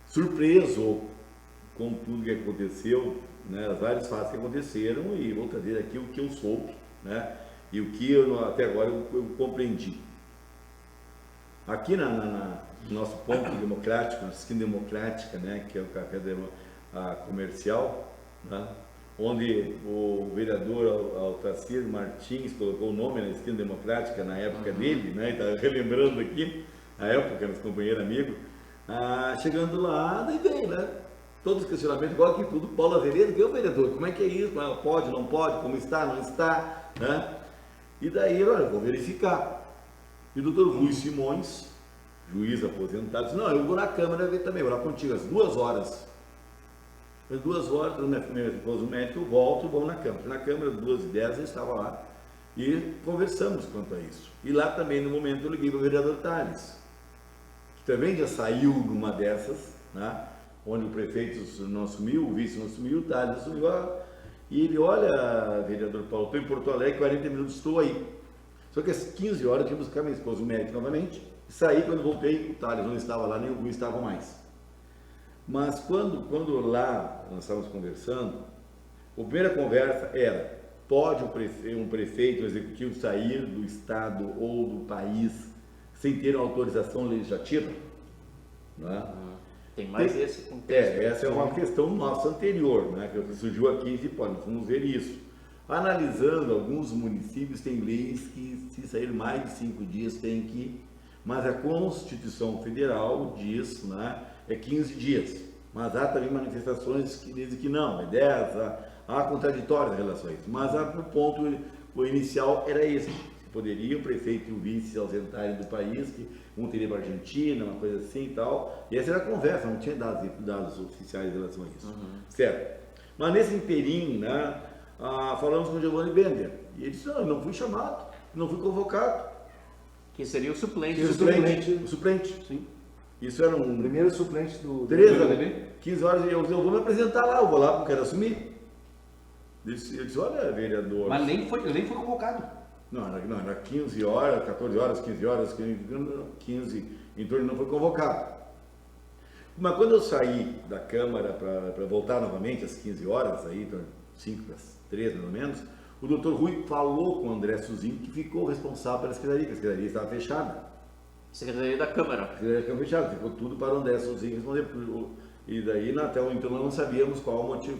surpreso com tudo que aconteceu, né, vários fatos que aconteceram, e vou trazer aqui o que eu soube, né, e o que até agora eu compreendi. Aqui no nosso ponto democrático, na esquina democrática, né, que é o café comercial, né, onde o vereador Altacir Martins colocou o nome na esquina democrática na época dele, né, está relembrando aqui a época, nosso companheiro amigo, chegando lá, daí vem, né, todos os questionamentos, igual aqui tudo, Paulo Azevedo, que é o vereador, como é que é isso, pode, não pode, como está, não está, né, e daí, olha, eu vou verificar. E o doutor Rui Simões, juiz aposentado, disse, não, eu vou na Câmara ver também, vou lá contigo às 2 horas. Às 2 horas, depois o médico, eu volto, vamos na Câmara. Na Câmara, 2h10, eu estava lá e conversamos quanto a isso. E lá também, no momento, eu liguei para o vereador Tales, que também já saiu numa dessas, né, onde o prefeito não assumiu, o vice não assumiu, o Tales assumiu, e ele, olha, vereador Paulo, estou em Porto Alegre, 40 minutos, estou aí. Só que às 15 horas eu tinha que buscar minha esposa, o médico novamente, e saí, quando voltei, o Thales não estava lá, nem o Rui estava mais. Mas quando lá nós estávamos conversando, a primeira conversa era, pode um prefeito, um executivo sair do estado ou do país sem ter uma autorização legislativa? Não é? Tem mais esse contexto. Essa é uma questão nossa anterior, né, que surgiu aqui e disse, nós vamos ver isso. Analisando, alguns municípios têm leis que, se sair mais de 5 dias, tem que... Mas a Constituição Federal diz, né, é 15 dias. Mas há também manifestações que dizem que não, é 10, há contraditórios em relação a isso. Mas o ponto inicial era esse. Poderia o prefeito e o vice se ausentarem do país, que um teria para a Argentina, uma coisa assim e tal. E essa era a conversa, não tinha dados oficiais em relação a isso. Certo? Mas nesse inteirinho, né, falamos com o Giovanni Bender, e ele disse, não, eu não fui chamado, não fui convocado. Que seria o suplente. O suplente. Sim. Isso era um... Primeiro suplente do 15 horas, eu vou me apresentar lá, eu vou lá, porque quero assumir. Eu disse, olha, vereador... Mas nem foi convocado. Não, era 15 horas, 14 horas, 15 horas, 15, em torno, não foi convocado. Mas quando eu saí da Câmara para voltar novamente às 15 horas, aí, 5 para as 3 mais ou menos, o doutor Rui falou com o André Suzinho, que ficou responsável pela secretaria, que a secretaria estava fechada. Secretaria da Câmara. A secretaria estava fechada, ficou tudo para o André Suzinho responder. E daí, até então, nós não sabíamos qual o motivo,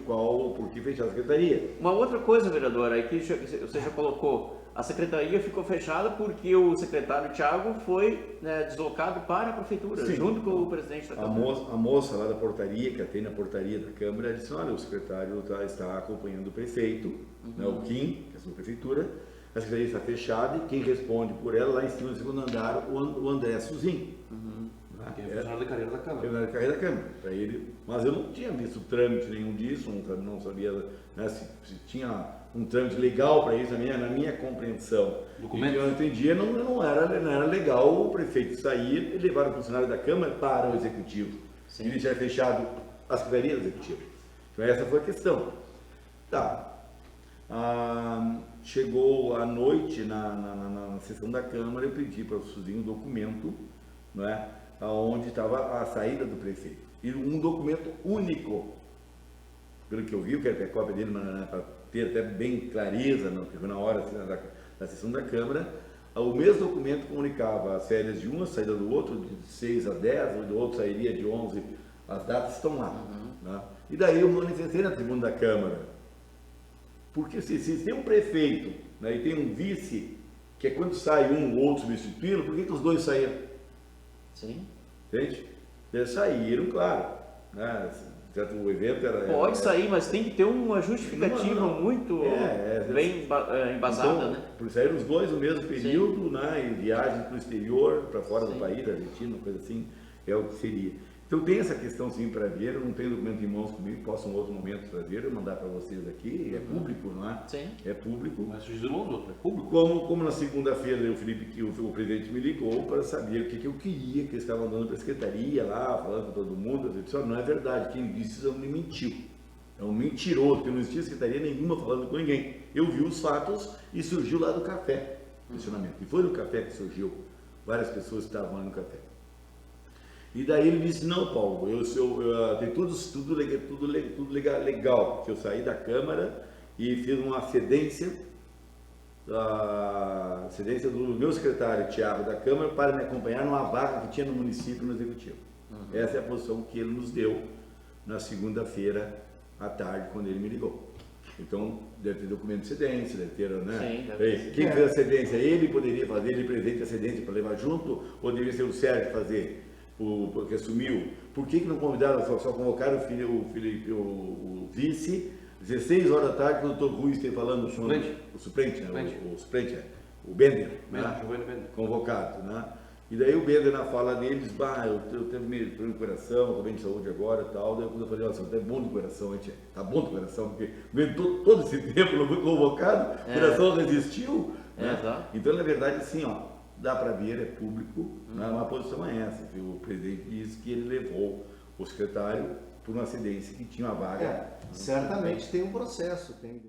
por que fechar a secretaria. Uma outra coisa, vereador, aí que você já colocou, a secretaria ficou fechada porque o secretário Thiago foi, né, deslocado para a prefeitura, sim, junto com o presidente da Câmara. A moça lá da portaria, que atende a portaria da Câmara, disse, olha, o secretário está acompanhando o prefeito, né, o Kim, que é a sua prefeitura, a secretaria está fechada e quem responde por ela, lá em cima, no segundo andar, o André Suzinho. Que é funcionário da carreira da Câmara. Funcionário da carreira da Câmara. Mas eu não tinha visto trâmite nenhum disso, não sabia, né, se tinha um trâmite legal para isso, na minha compreensão. Documento. E eu entendia, não era legal o prefeito sair e levar o funcionário da Câmara para o Executivo. Sim. E deixar fechado a Secretaria do Executivo. Então essa foi a questão. Tá. Chegou à noite na sessão da Câmara, eu pedi para o Suzinho um documento, não é, onde estava a saída do prefeito. E um documento único, pelo que eu vi, eu quero ter a cópia dele, para ter até bem clareza, porque foi na hora assim, da sessão da Câmara, o mesmo documento comunicava as férias de um, a saída do outro, de 6 a 10, o do outro sairia de 11, as datas estão lá. Né? E daí eu manifestei na tribuna da Câmara, porque se tem um prefeito, né, e tem um vice, que é quando sai um ou outro substituí-lo, por que os dois saíram? Sim. Entende? Eles saíram, claro, né? O evento pode sair, mas tem que ter uma justificativa muito bem embasada, então, né? Por sair os dois no mesmo período, né? Em viagens para o exterior, para fora do país, da Argentina, uma coisa assim, é o que seria. Então tem essa questão sim para ver, eu não tenho documento em mãos comigo, posso em outro momento trazer, eu mandar para vocês aqui, é público, não é? Sim. É público. Mas é público. Como na segunda-feira o presidente me ligou para saber o que eu queria, que eles estavam dando para a secretaria lá, falando com todo mundo, eu disse, não é verdade, quem disse isso me mentiu. É um mentiroso, porque não existia secretaria nenhuma falando com ninguém. Eu vi os fatos e surgiu lá do café, questionamento. E foi no café que surgiu, várias pessoas estavam lá no café. E daí ele disse, não, Paulo, tem tudo legal, porque eu saí da Câmara e fiz uma cedência do meu secretário, Tiago, da Câmara, para me acompanhar numa vaga que tinha no município, no Executivo. Essa é a posição que ele nos deu na segunda-feira à tarde, quando ele me ligou. Então, deve ter documento de cedência, deve ter, né? Sim, deve ter. Quem fez a cedência, ele poderia fazer, ele presente a cedência para levar junto, ou deveria ser o Sérgio fazer, porque assumiu. Por que não convidaram, só convocaram o vice, 16 horas da tarde, quando o Dr. Rui esteve falando com o suplente, né? O suplente, o Bender, né? Convocado, né? E daí o Bender, na fala deles, eu tenho meio de coração, estou bem de saúde agora e tal. Daí eu falei, nossa, tá bom de coração, gente. Tá bom de coração, porque todo esse tempo não foi convocado, o coração resistiu. Né? Então, na verdade, assim, ó, dá para ver, é público, né? Uma posição é essa. Viu? O presidente disse que ele levou o secretário por uma cedência que tinha uma vaga. Certamente tem um processo, tem.